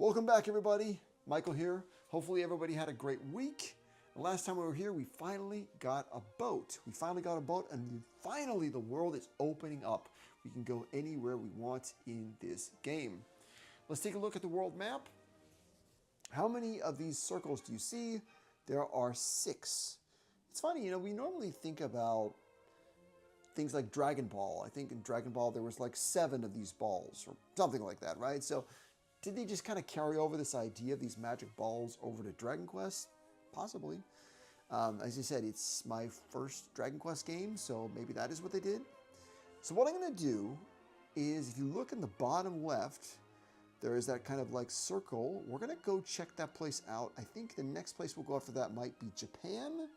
Welcome back, everybody. Michael here. Hopefully everybody had a great week. The last time we were here, we finally got a boat. And finally the world is opening up. We can go anywhere we want in this game. Let's take a look at the world map. How many of these circles do you see? There are 6. It's funny, we normally think about things like Dragon Ball. I think in Dragon Ball there was like 7 of these balls or something like that, right? So did they just kind of carry over this idea of these magic balls over to Dragon Quest? Possibly. As I said, it's my first Dragon Quest game, so maybe that is what they did. So what I'm going to do is, if you look in the bottom left, there is that kind of like circle. We're going to go check that place out. I think the next place we'll go after that might be Japan.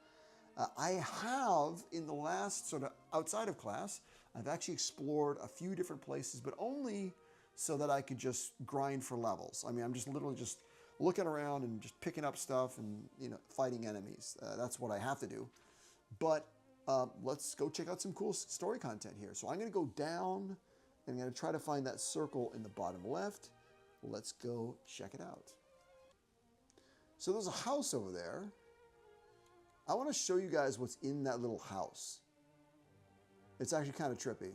I have, in the last sort of outside of class, I've actually explored a few different places, but only so that I could just grind for levels. I mean, I'm just literally just looking around and just picking up stuff and, fighting enemies. That's what I have to do. But let's go check out some cool story content here. So I'm going to go down and I'm going to try to find that circle in the bottom left. Let's go check it out. So there's a house over there. I want to show you guys what's in that little house. It's actually kind of trippy.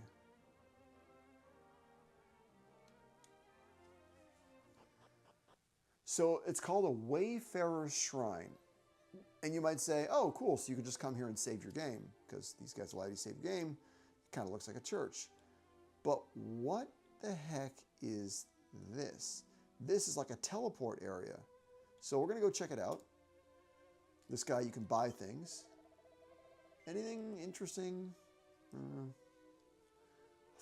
So it's called a Wayfarer's Shrine. And you might say, oh, cool, so you can just come here and save your game, because these guys allow you to save your game. It kind of looks like a church. But what the heck is this? This is like a teleport area. So we're going to go check it out. This guy, you can buy things. Anything interesting?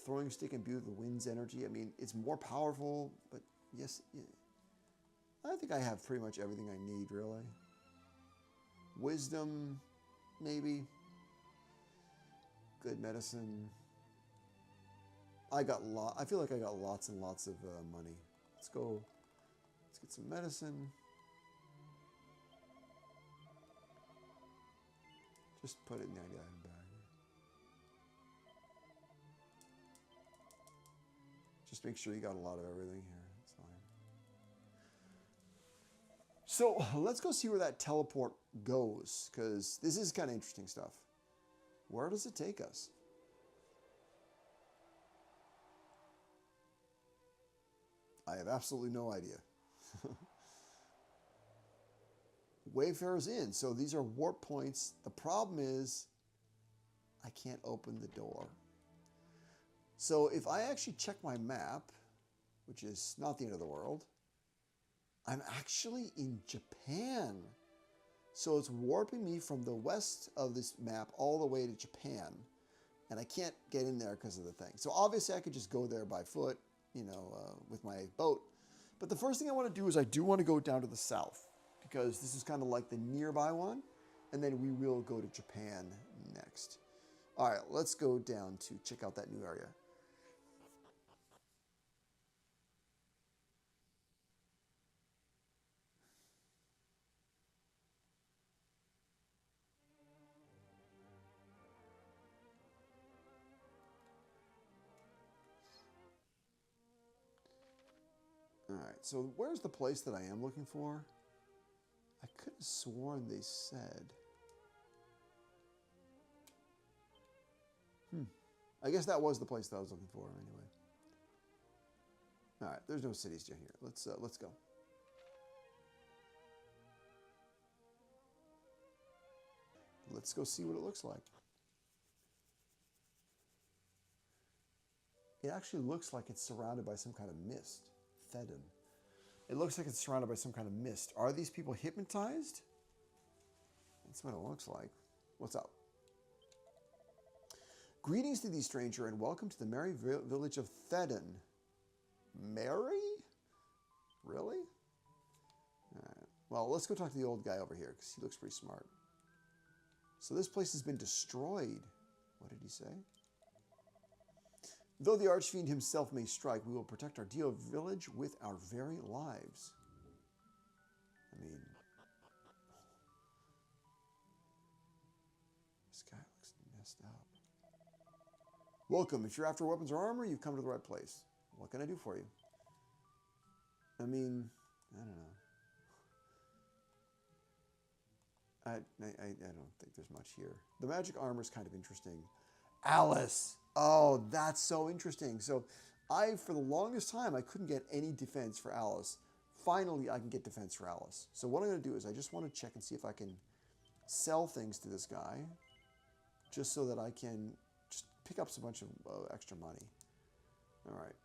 Throwing stick imbued with the wind's energy. I mean, it's more powerful, but yes, I think I have pretty much everything I need, really. Wisdom, maybe. Good medicine. I feel like I got lots and lots of money. Let's go. Let's get some medicine. Just put it in the item bag. Just make sure you got a lot of everything here. That's fine. So let's go see where that teleport goes, because this is kind of interesting stuff. Where does it take us? I have absolutely no idea. Wayfarer's Inn. So these are warp points. The problem is I can't open the door. So if I actually check my map, which is not the end of the world, I'm actually in Japan. So it's warping me from the west of this map all the way to Japan. And I can't get in there because of the thing. So obviously I could just go there by foot, with my boat. But the first thing I want to do is I do want to go down to the south, because this is kind of like the nearby one. And then we will go to Japan next. All right, let's go down to check out that new area. All right, so where's the place that I am looking for? I could have sworn they said. I guess that was the place that I was looking for anyway. All right, there's no cities down here. Let's go. Let's go see what it looks like. It actually looks like it's surrounded by some kind of mist. Thedon. It looks like it's surrounded by some kind of mist. Are these people hypnotized? That's what it looks like. What's up? Greetings to thee, stranger, and welcome to the merry village of Thedon. Merry? Really? All right. Well, let's go talk to the old guy over here, because he looks pretty smart. So this place has been destroyed. What did he say? Though the Archfiend himself may strike, we will protect our dear village with our very lives. I mean, this guy looks messed up. Welcome. If you're after weapons or armor, you've come to the right place. What can I do for you? I mean, I don't know. I don't think there's much here. The magic armor is kind of interesting. Alice. Oh, that's so interesting. So for the longest time, I couldn't get any defense for Alice. Finally, I can get defense for Alice. So what I'm going to do is I just want to check and see if I can sell things to this guy, just so that I can just pick up a bunch of extra money. All right.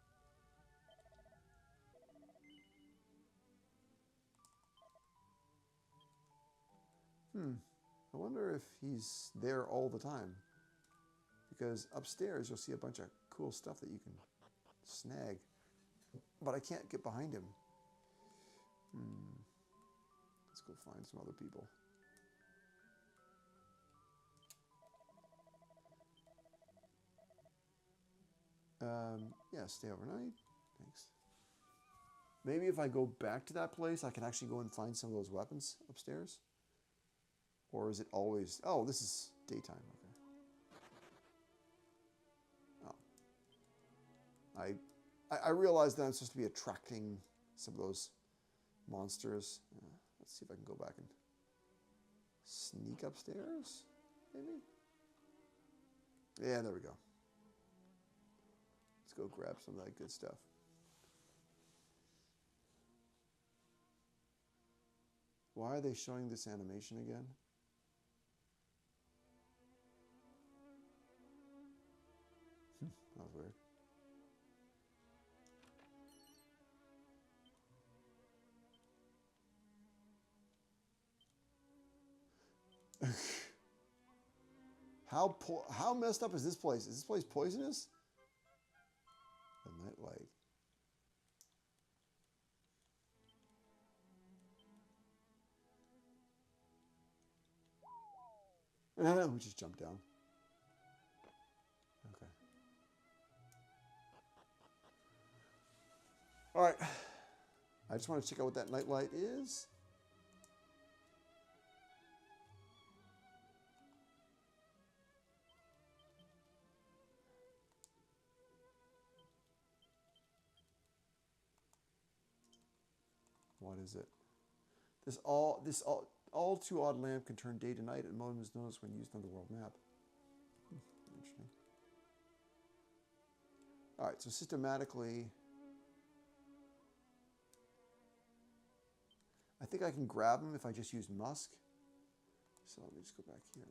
I wonder if he's there all the time. Because upstairs you'll see a bunch of cool stuff that you can snag. But I can't get behind him. Let's go find some other people. Yeah, stay overnight. Thanks. Maybe if I go back to that place, I can actually go and find some of those weapons upstairs. Or is it always... Oh, this is daytime. Okay. Oh. I realized that I'm supposed to be attracting some of those monsters. Let's see if I can go back and sneak upstairs, maybe? Yeah, there we go. Let's go grab some of that good stuff. Why are they showing this animation again? That was weird. How messed up is this place? Is this place poisonous? The nightlight. We just jumped down. Okay. All right. I just want to check out what that nightlight is. What is it? This all too odd lamp can turn day to night, and modem is noticed when used on the world map. Interesting. All right, so systematically, I think I can grab them if I just use Musk. So let me just go back here.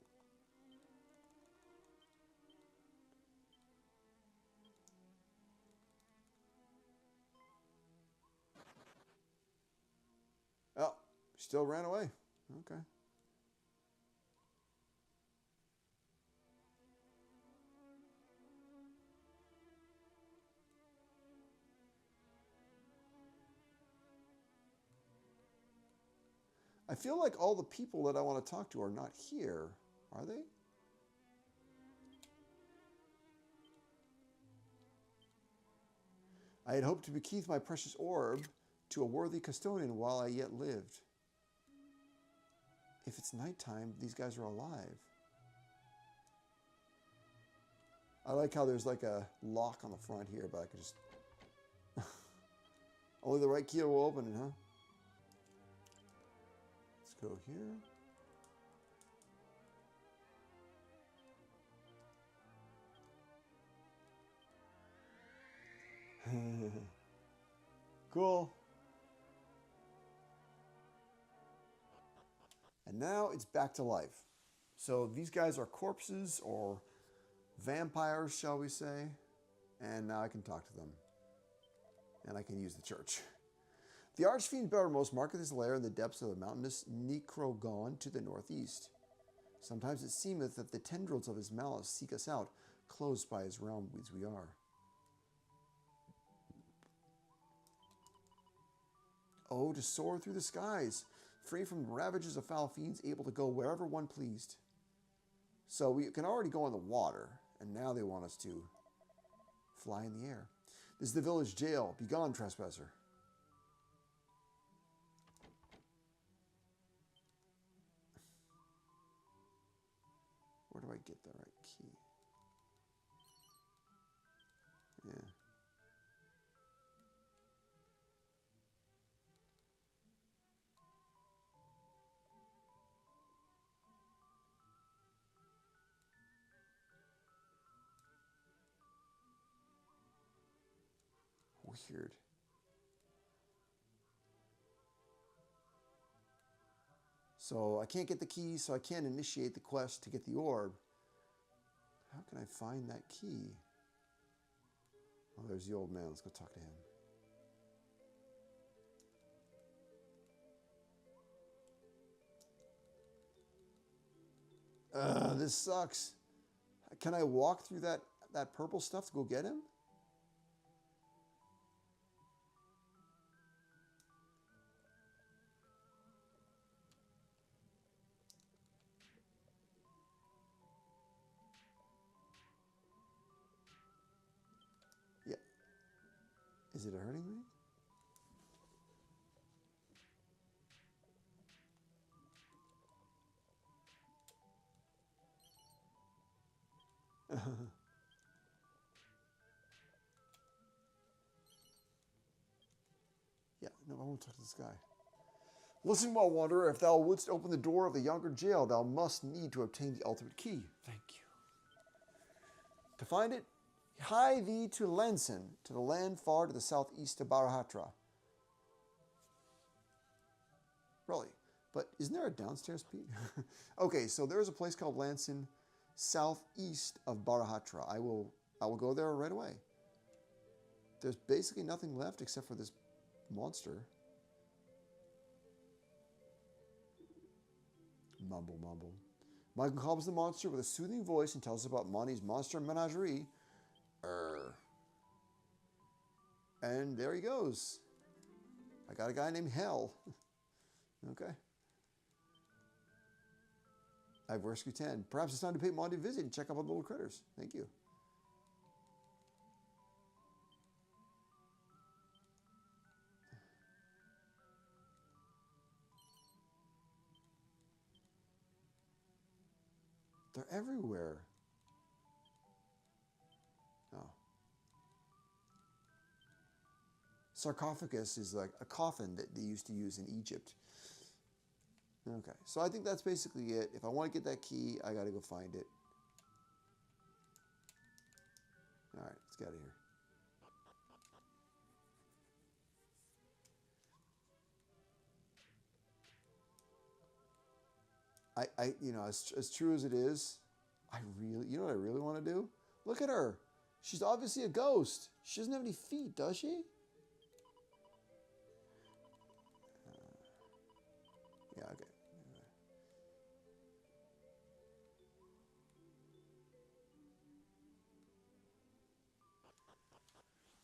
Oh, still ran away. Okay. I feel like all the people that I want to talk to are not here. Are they? I had hoped to bequeath my precious orb to a worthy custodian while I yet lived. If it's nighttime, these guys are alive. I like how there's like a lock on the front here, but I could just... Only the right key will open it, huh? Let's go here. Cool. And now it's back to life. So these guys are corpses or vampires, shall we say. And now I can talk to them. And I can use the church. The Archfiend Bettermost marketh his lair in the depths of the mountainous Necrogon to the northeast. Sometimes it seemeth that the tendrils of his malice seek us out, close by his realm as we are. Oh, to soar through the skies, free from the ravages of foul fiends, able to go wherever one pleased. So we can already go on the water, and now they want us to fly in the air. This is the village jail. Begone, trespasser. Where do I get the right key? Yeah. weird. So I can't get the key, so I can't initiate the quest to get the orb. How can I find that key? Oh, there's the old man. Let's go talk to him. This sucks. Can I walk through that purple stuff to go get him? Yeah. Is it hurting me? Yeah, no, I won't touch this guy. Listen, well, Wanderer, if thou wouldst open the door of the yonder jail, thou must need to obtain the ultimate key. Thank you. To find it, hie thee to Lanson, to the land far to the southeast of Barahatra. Really? But isn't there a downstairs Pete? Okay, so there's a place called Lanson, southeast of Barahatra. I will go there right away. There's basically nothing left except for this monster. Mumble, mumble. Michael calms the monster with a soothing voice and tells us about Monty's monster menagerie. And there he goes. I got a guy named Hell. Okay. I've rescued 10. Perhaps it's time to pay Monty a visit and check out the little critters. Thank you. They're everywhere. Oh. Sarcophagus is like a coffin that they used to use in Egypt. Okay, so I think that's basically it. If I want to get that key, I got to go find it. All right, let's get out of here. You know, as true as it is, you know what I really want to do? Look at her. She's obviously a ghost. She doesn't have any feet, does she? Yeah, okay.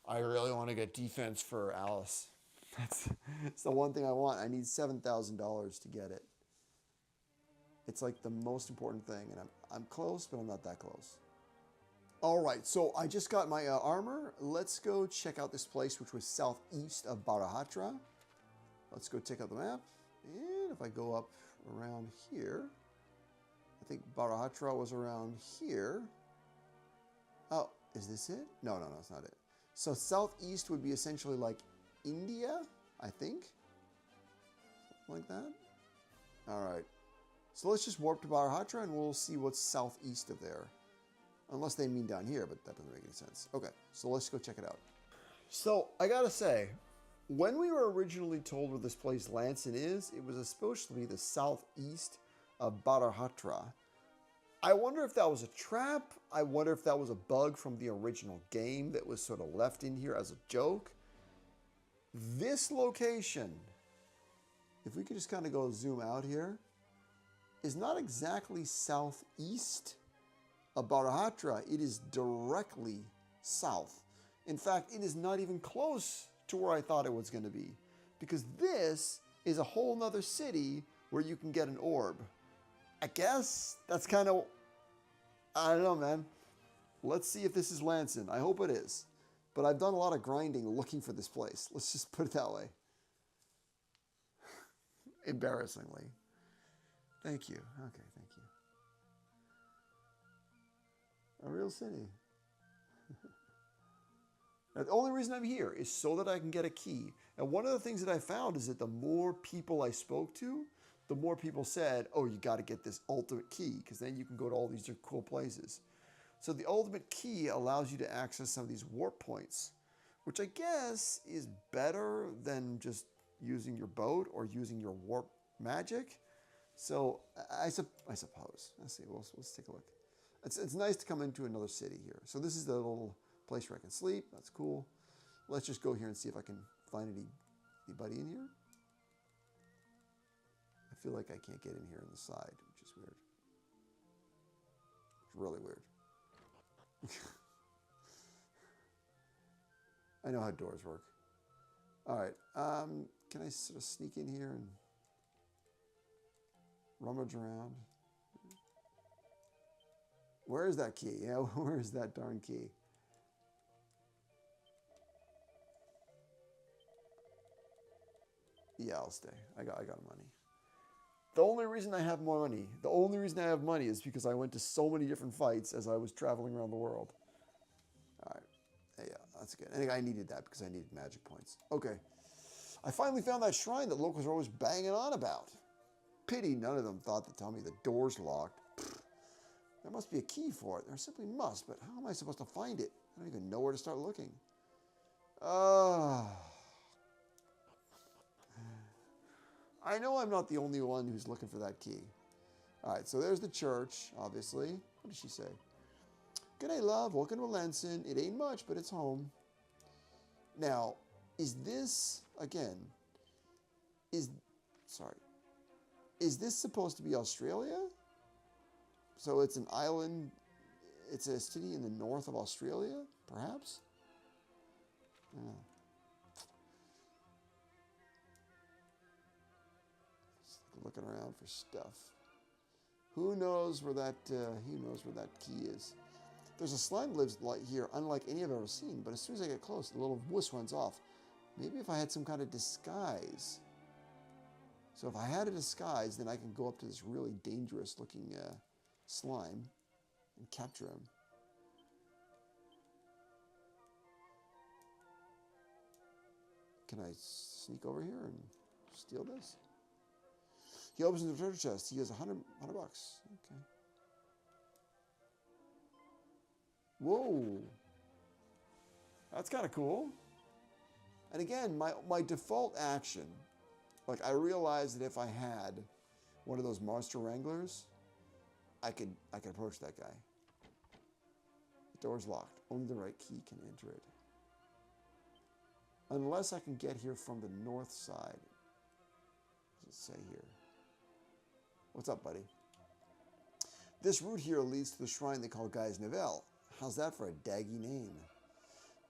I really want to get defense for Alice. That's the one thing I want. I need $7,000 to get it. It's like the most important thing, and I'm close, but I'm not that close. All right, so I just got my armor. Let's go check out this place, which was southeast of Barahatra. Let's go check out the map. And if I go up around here, I think Barahatra was around here. Oh, is this it? No, it's not it. So southeast would be essentially like India, I think. Something like that. All right. So let's just warp to Barahatra and we'll see what's southeast of there. Unless they mean down here, but that doesn't make any sense. Okay, so let's go check it out. So I gotta say, when we were originally told where this place Lanson is, it was supposed to be the southeast of Barahatra. I wonder if that was a trap. I wonder if that was a bug from the original game that was sort of left in here as a joke. This location, if we could just kind of go zoom out here, is not exactly southeast of Barahatra. It is directly south. In fact, it is not even close to where I thought it was going to be, because this is a whole nother city where you can get an orb. I guess that's kind of, I don't know, man. Let's see if this is Lanson. I hope it is. But I've done a lot of grinding looking for this place. Let's just put it that way. Embarrassingly. Thank you. Okay, thank you. A real city. Now, the only reason I'm here is so that I can get a key. And one of the things that I found is that the more people I spoke to, the more people said, oh, you got to get this ultimate key, because then you can go to all these cool places. So the ultimate key allows you to access some of these warp points, which I guess is better than just using your boat or using your warp magic. So I suppose. Let's see. Let's take a look. It's nice to come into another city here. So this is the little place where I can sleep. That's cool. Let's just go here and see if I can find anybody in here. I feel like I can't get in here on the side, which is weird. It's really weird. I know how doors work. All right. Can I sort of sneak in here and rummage around? Where is that key? Yeah, where is that darn key? Yeah, I'll stay. I got money. The only reason I have more money, the only reason I have money is because I went to so many different fights as I was traveling around the world. All right. Yeah, that's good. And I needed that because I needed magic points. Okay. I finally found that shrine that locals are always banging on about. Pity none of them thought to tell me the door's locked. Pfft. There must be a key for it. There simply must, but how am I supposed to find it? I don't even know where to start looking. I know I'm not the only one who's looking for that key. All right, so there's the church, obviously. What did she say? Good day, love. Welcome to Lanson. It ain't much, but it's home. Now, is this, again, is this supposed to be Australia? So it's an island, it's a city in the north of Australia, perhaps? Yeah. Looking around for stuff. Who knows where that key is? There's a slime that lives here, unlike any I've ever seen. But as soon as I get close, the little wuss runs off. Maybe if I had some kind of disguise. So if I had a disguise, then I can go up to this really dangerous-looking slime and capture him. Can I sneak over here and steal this? He opens the treasure chest. He has 100 bucks. Okay. Whoa. That's kind of cool. And again, my default action, like I realized that if I had one of those monster wranglers, I could approach that guy. The door's locked. Only the right key can enter it. Unless I can get here from the north side. What does it say here? What's up, buddy? This route here leads to the shrine they call Guy's Nivelle. How's that for a daggy name?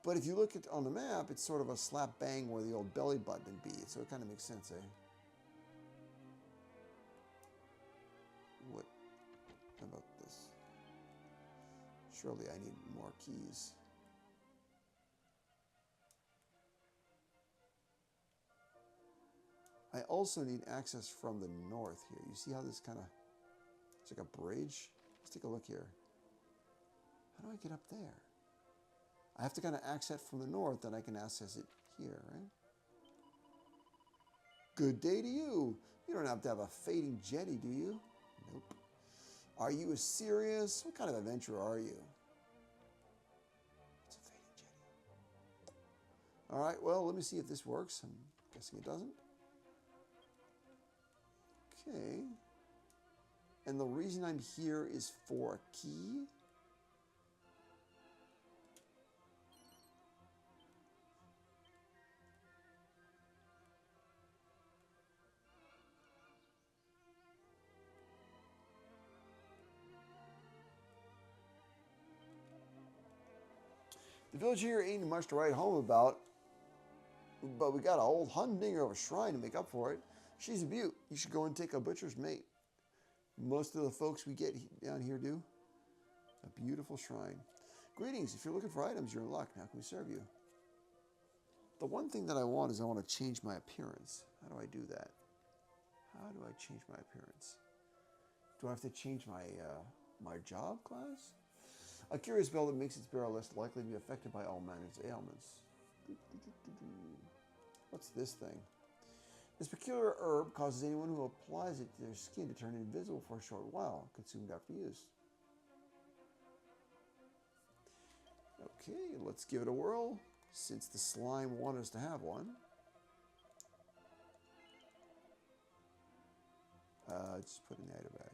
But if you look at on the map, it's sort of a slap bang where the old belly button would be, so it kind of makes sense, eh? What about this? Surely I need more keys. I also need access from the north here. You see how this kind of, it's like a bridge? Let's take a look here. How do I get up there? I have to kind of access from the north, then I can access it here, right? Good day to you. You don't have to have a fading jetty, do you? Nope. Are you serious? What kind of adventurer are you? It's a fading jetty. All right, well, let me see if this works. I'm guessing it doesn't. Okay. And the reason I'm here is for a key. The village here ain't much to write home about, but we got a old humdinger of a shrine to make up for it. She's a beaut. You should go and take a butcher's mate. Most of the folks we get down here do. A beautiful shrine. Greetings. If you're looking for items, you're in luck. How can we serve you? The one thing that I want is I want to change my appearance. How do I do that? How do I change my appearance? Do I have to change my my job class? A curious bell that makes its bearer less likely to be affected by all manners of ailments. What's this thing? This peculiar herb causes anyone who applies it to their skin to turn invisible for a short while, consumed after use. Okay, let's give it a whirl. since the slime wanted us to have one. Just put in the item bag.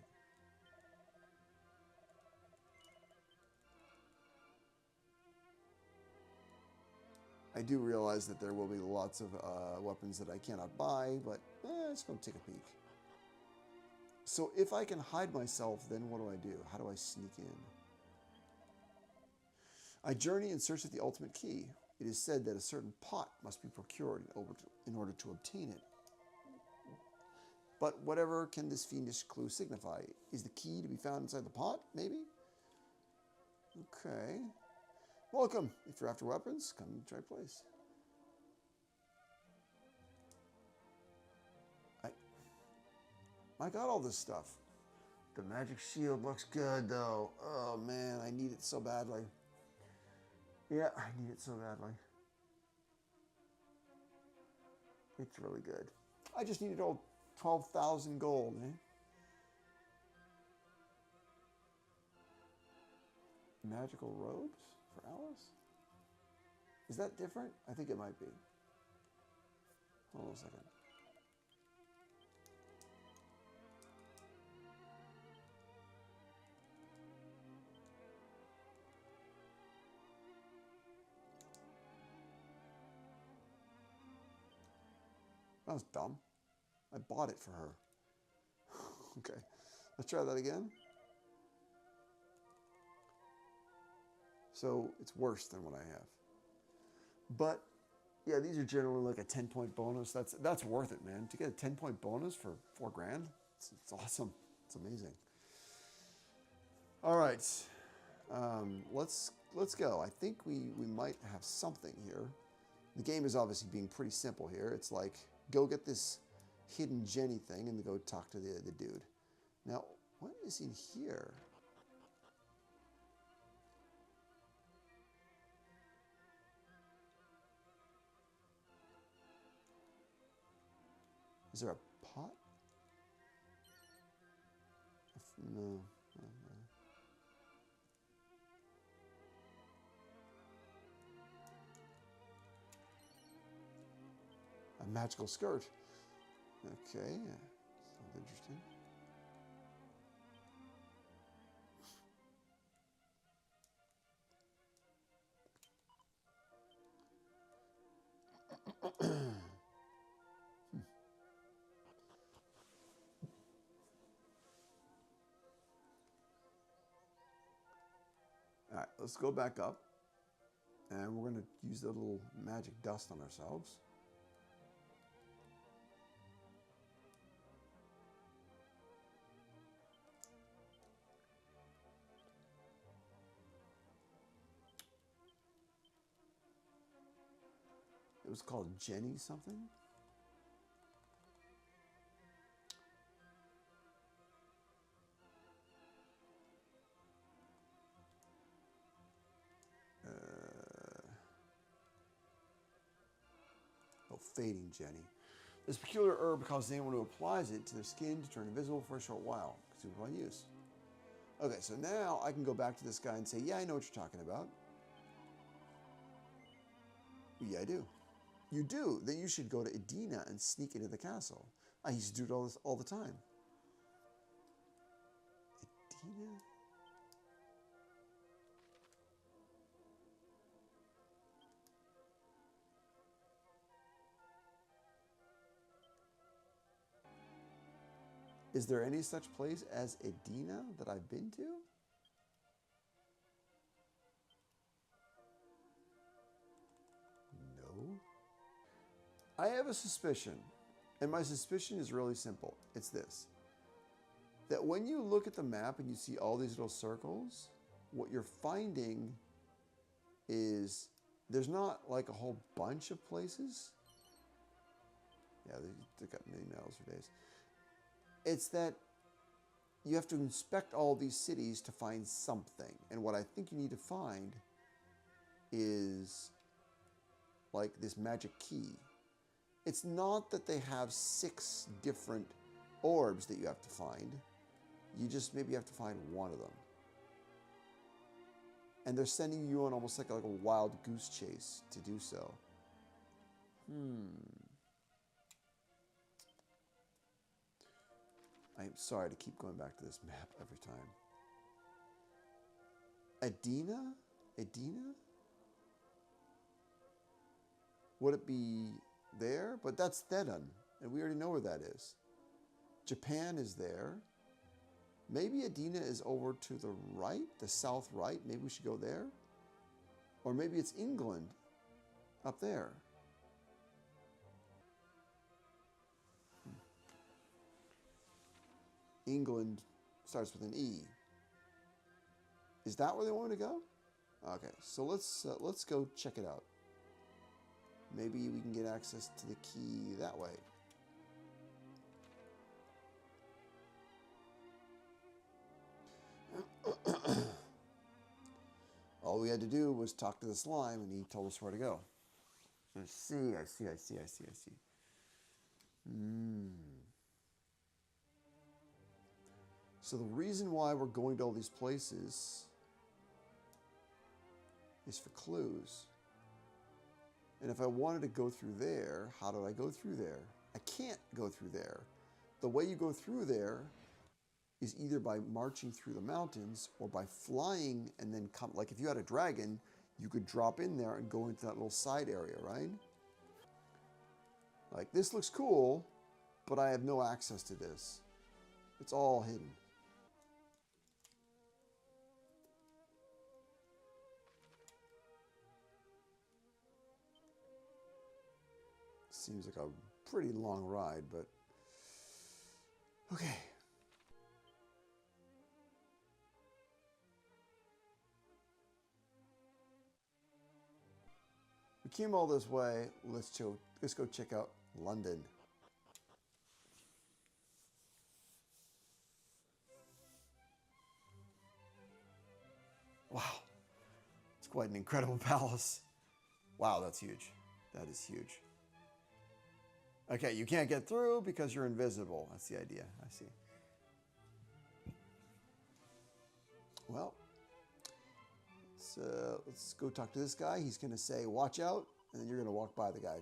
I do realize that there will be lots of weapons that I cannot buy, but let's go take a peek. So if I can hide myself, then what do I do? How do I sneak in? I journey in search of the ultimate key. It is said that a certain pot must be procured in order to obtain it. But whatever can this fiendish clue signify? Is the key to be found inside the pot, maybe? Okay. Welcome. If you're after weapons, come to the right place. I got all this stuff. The magic shield looks good, though. Oh, man, I need it so badly. Yeah, I need it so badly. It's really good. I just needed all 12,000 gold, eh? Magical robes for Alice? Is that different? I think it might be. Hold on a second. That was dumb. I bought it for her. Okay, let's try that again. So it's worse than what I have. But yeah, these are generally like a 10-point bonus. That's worth it, man. To get a 10-point bonus for 4 grand, it's awesome. It's amazing. All right, let's go. I think we might have something here. The game is obviously being pretty simple here. It's like, go get this hidden Jenny thing and go talk to the dude. Now, what is in here? Is there a pot? No. A magical skirt. Okay, sounds interesting. All right, let's go back up. And we're going to use the little magic dust on ourselves. It was called Jenny something. Fading Jenny. This peculiar herb causes anyone who applies it to their skin to turn invisible for a short while. Consumable by use. Okay, so now I can go back to this guy and say, yeah, I know what you're talking about. Yeah, I do. You do? Then you should go to Edina and sneak into the castle. I used to do it all the time. Edina? Is there any such place as Edina that I've been to? No. I have a suspicion, and my suspicion is really simple. It's this. That when you look at the map and you see all these little circles, what you're finding is there's not like a whole bunch of places. Yeah, they got many medals for days. It's that you have to inspect all these cities to find something. And what I think you need to find is like this magic key. It's not that they have 6 different orbs that you have to find. You just maybe have to find one of them. And they're sending you on almost like a wild goose chase to do so. I'm sorry to keep going back to this map every time. Edina? Edina? Would it be there? But that's Thedan, and we already know where that is. Japan is there. Maybe Edina is over to the right, the south right. Maybe we should go there. Or maybe it's England up there. England starts with an E. Is that where they want me to go? Okay, so let's go check it out. Maybe we can get access to the key that way. All we had to do was talk to the slime, and he told us where to go. I see. So the reason why we're going to all these places is for clues. And if I wanted to go through there, how do I go through there? I can't go through there. The way you go through there is either by marching through the mountains or by flying and then come. Like if you had a dragon, you could drop in there and go into that little side area, right? Like this looks cool, but I have no access to this. It's all hidden. Seems like a pretty long ride, but okay. We came all this way. Let's go check out London. Wow, it's quite an incredible palace. Wow, that's huge. That is huge. Okay, you can't get through because you're invisible. That's the idea. I see. Well, let's go talk to this guy. He's going to say, watch out, and then you're going to walk by the guy.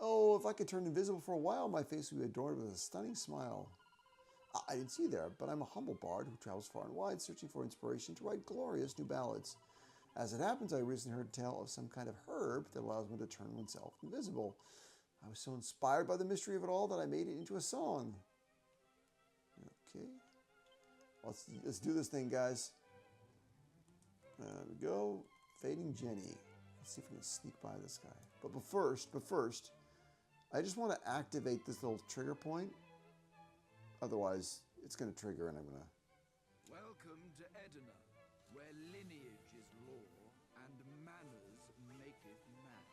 Oh, if I could turn invisible for a while, my face would be adorned with a stunning smile. I didn't see you there, but I'm a humble bard who travels far and wide, searching for inspiration to write glorious new ballads. As it happens, I recently heard tell of some kind of herb that allows one to turn oneself invisible. I was so inspired by the mystery of it all that I made it into a song. Okay. Let's do this thing, guys. There we go. Fading Jenny. Let's see if we can sneak by this guy. But first, I just want to activate this little trigger point. Otherwise, it's going to trigger and I'm going to... Welcome to Edina, where lineage is law and manners maketh man.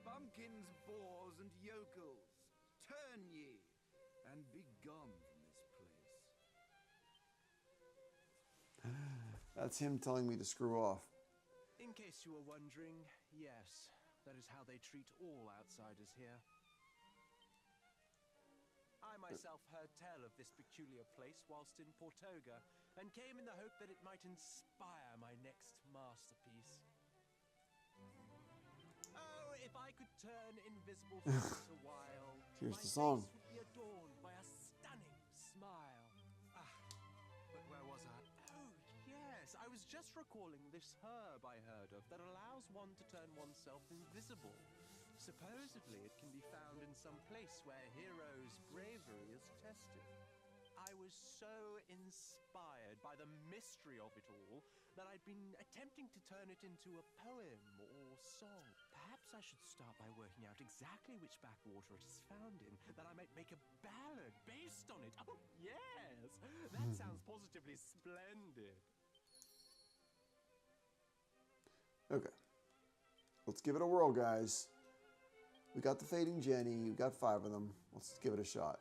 Bumpkins, boars, and yokels, turn ye, and be gone from this place. That's him telling me to screw off. In case you were wondering, yes, that is how they treat all outsiders here. I myself heard tell of this peculiar place whilst in Portoga, and came in the hope that it might inspire my next masterpiece. Oh, if I could turn invisible for a little while, Here's my the song. face would be adorned by a stunning smile. But where was I? Oh, yes, I was just recalling this herb I heard of that allows one to turn oneself invisible. Supposedly, it can be found in some place where heroes' bravery is tested. I was so inspired by the mystery of it all that I'd been attempting to turn it into a poem or song. Perhaps I should start by working out exactly which backwater it is found in, that I might make a ballad based on it. Oh, yes! That sounds positively splendid. Okay. Let's give it a whirl, guys. We got the Fading Jenny. We got 5 of them. Let's give it a shot.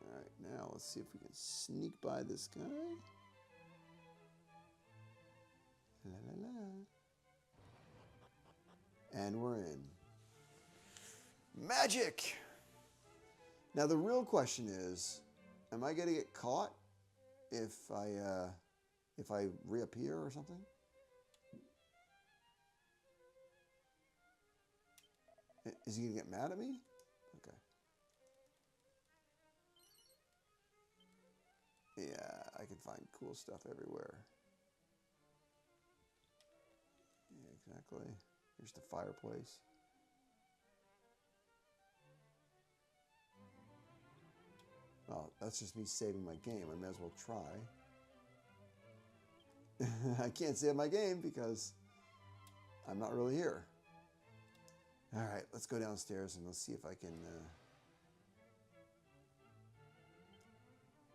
All right, now let's see if we can sneak by this guy. La la la. And we're in. Magic! Now the real question is, am I going to get caught if I reappear or something? Is he gonna get mad at me? Okay. Yeah, I can find cool stuff everywhere. Yeah, exactly. Here's the fireplace. Well, that's just me saving my game. I may as well try. I can't save my game because I'm not really here. All right, let's go downstairs and let's see if I can...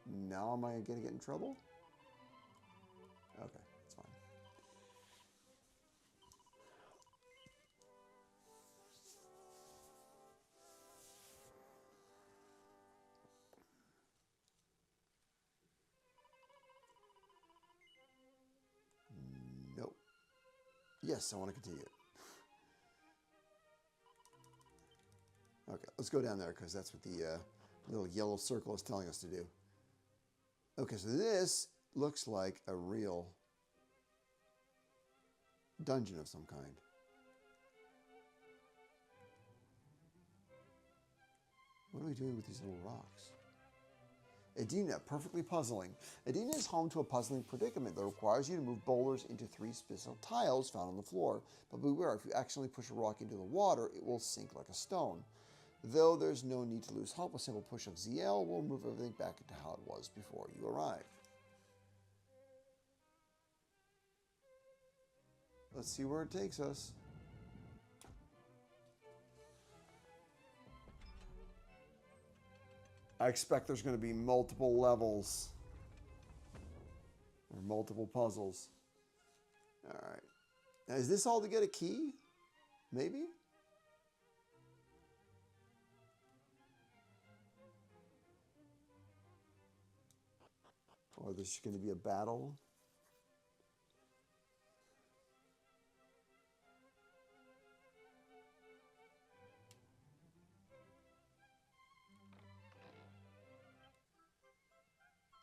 Now am I going to get in trouble? Okay, that's fine. Nope. Yes, I want to continue it. Okay, let's go down there because that's what the little yellow circle is telling us to do. Okay, so this looks like a real dungeon of some kind. What are we doing with these little rocks? Edina, perfectly puzzling. Edina is home to a puzzling predicament that requires you to move boulders into 3 specific tiles found on the floor. But beware, if you accidentally push a rock into the water, it will sink like a stone. Though there's no need to lose hope, a simple push of ZL will move everything back into how it was before you arrived. Let's see where it takes us. I expect there's going to be multiple levels or multiple puzzles. All right. Now, is this all to get a key? Maybe? Or there's going to be a battle?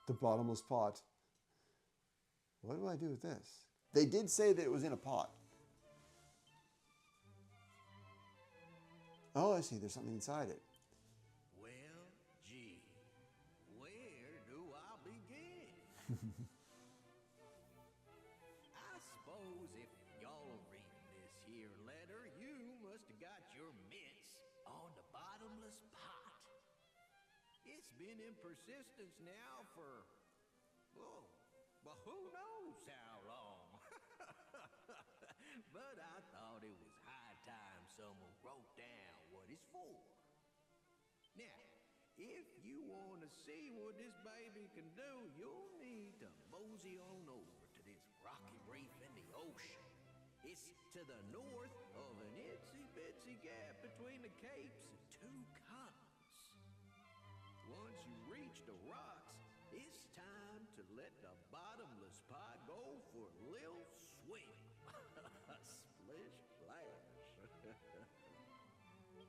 The bottomless pot. What do I do with this? They did say that it was in a pot. Oh, I see. There's something inside it. Well, gee, where do I begin? I suppose if y'all reading this here letter, you must have got your mitts on the bottomless pot. It's been in persistence now for, well, who knows how long. But I thought it was high time someone wrote down what it's for. Now, if you want to see what this baby can do, you'll need to mosey on over to this rocky reef in the ocean. It's to the north of an itsy-bitsy gap between the capes and 2 continents. Once you reach the rocks, it's time to let the bottomless pot go for a little swim. Splish splash.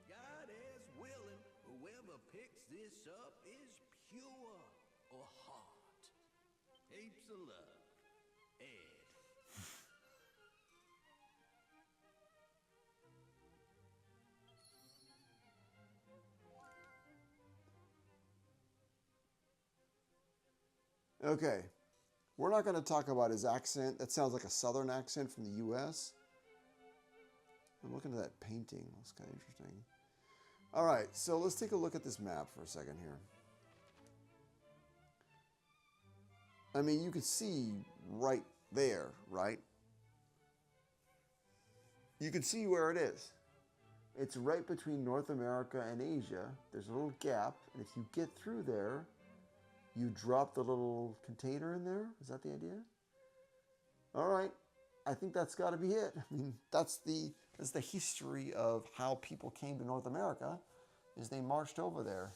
God is willing, whoever picks this up is pure or heart. Heaps of love, Ed. Okay. We're not going to talk about his accent. That sounds like a southern accent from the U.S. I'm looking at that painting. That's kind of interesting. All right, so let's take a look at this map for a second here. I mean, you can see right there, right? You can see where it is. It's right between North America and Asia. There's a little gap, and if you get through there, you drop the little container in there. Is that the idea? All right. I think that's got to be it. I mean, that's the history of how people came to North America, is they marched over there.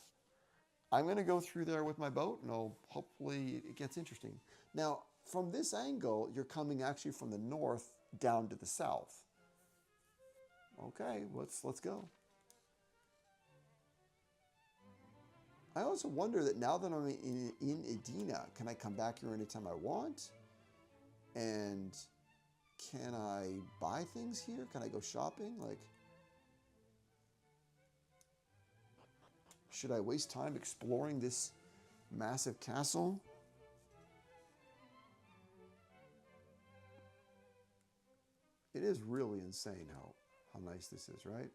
I'm going to go through there with my boat, and hopefully it gets interesting. Now, from this angle, you're coming actually from the north down to the south. Okay, let's go. I also wonder that now that I'm in Edina, can I come back here anytime I want? And can I buy things here? Can I go shopping? Like, should I waste time exploring this massive castle? It is really insane how nice this is, right?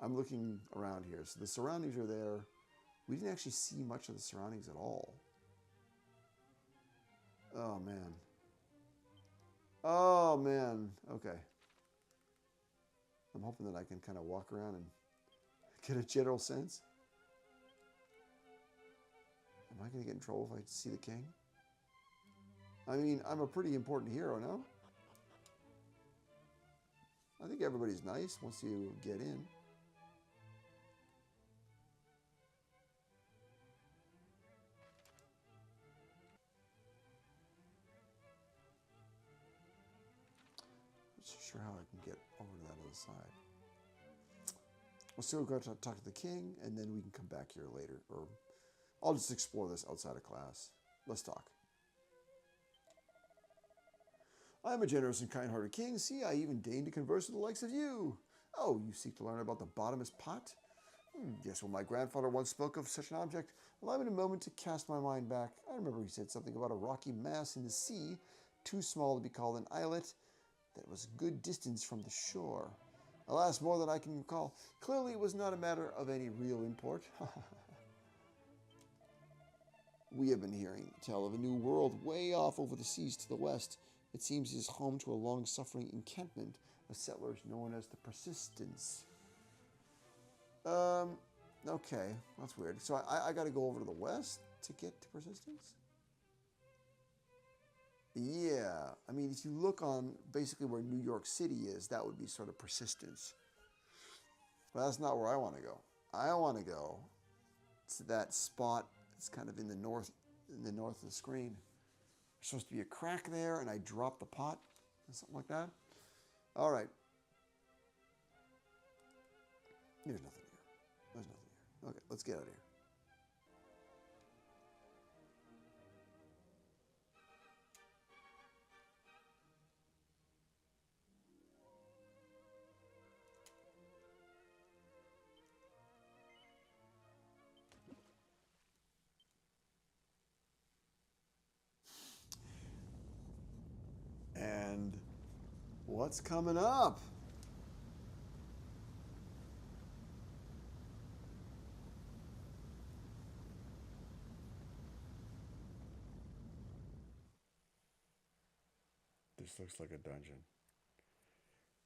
I'm looking around here. So the surroundings are there. We didn't actually see much of the surroundings at all. Oh, man. Oh, man. Okay. I'm hoping that I can kind of walk around and get a general sense. Am I going to get in trouble if I see the king? I mean, I'm a pretty important hero, no? I think everybody's nice once you get in. Not sure how I can get over to that other side. We'll still go to talk to the king, and then we can come back here later. Or I'll just explore this outside of class. Let's talk. I am a generous and kind-hearted king. See, I even deign to converse with the likes of you. Oh, you seek to learn about the bottomless pot? Yes, well, my grandfather once spoke of such an object. Allow me a moment to cast my mind back. I remember he said something about a rocky mass in the sea, too small to be called an islet, that was a good distance from the shore. Alas, more than I can recall. Clearly, it was not a matter of any real import. We have been hearing tell of a new world way off over the seas to the west. It seems it is home to a long-suffering encampment of settlers known as the Persistence. Okay, that's weird. So I got to go over to the west to get to Persistence? Yeah, I mean, if you look on basically where New York City is, that would be sort of Persistence. But that's not where I want to go. I want to go to that spot that's kind of in the north of the screen. There's supposed to be a crack there, and I dropped the pot, or something like that. All right. There's nothing here. There's nothing here. Okay, let's get out of here. And what's coming up? This looks like a dungeon.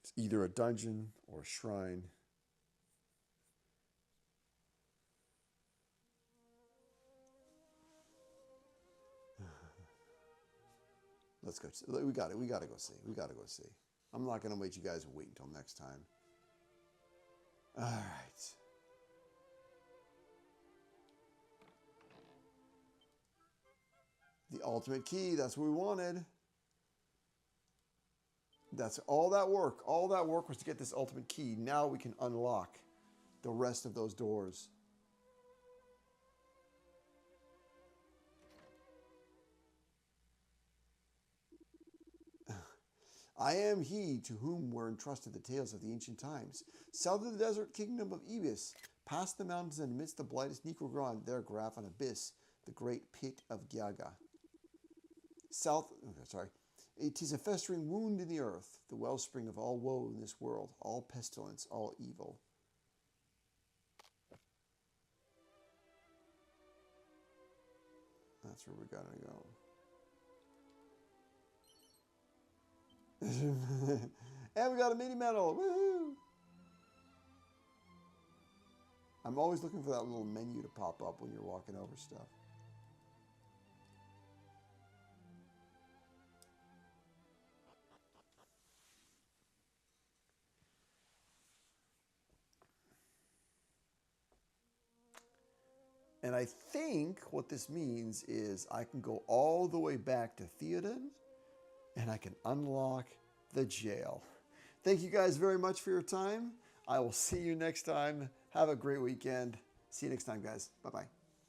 It's either a dungeon or a shrine. Let's go. We got it. We got to go see. We got to go see. I'm not going to wait you guys wait until next time. All right. The ultimate key. That's what we wanted. That's all that work. All that work was to get this ultimate key. Now we can unlock the rest of those doors. I am he to whom were entrusted the tales of the ancient times. South of the desert kingdom of Ebis, past the mountains and amidst the blighted Necrogron, there graph an abyss, the great pit of Gyaga. It is a festering wound in the earth, the wellspring of all woe in this world, all pestilence, all evil. That's where we gotta go. And we got a mini medal. Woohoo! I'm always looking for that little menu to pop up when you're walking over stuff. And I think what this means is I can go all the way back to Theoden and I can unlock the jail. Thank you guys very much for your time. I will see you next time. Have a great weekend. See you next time, guys. Bye-bye.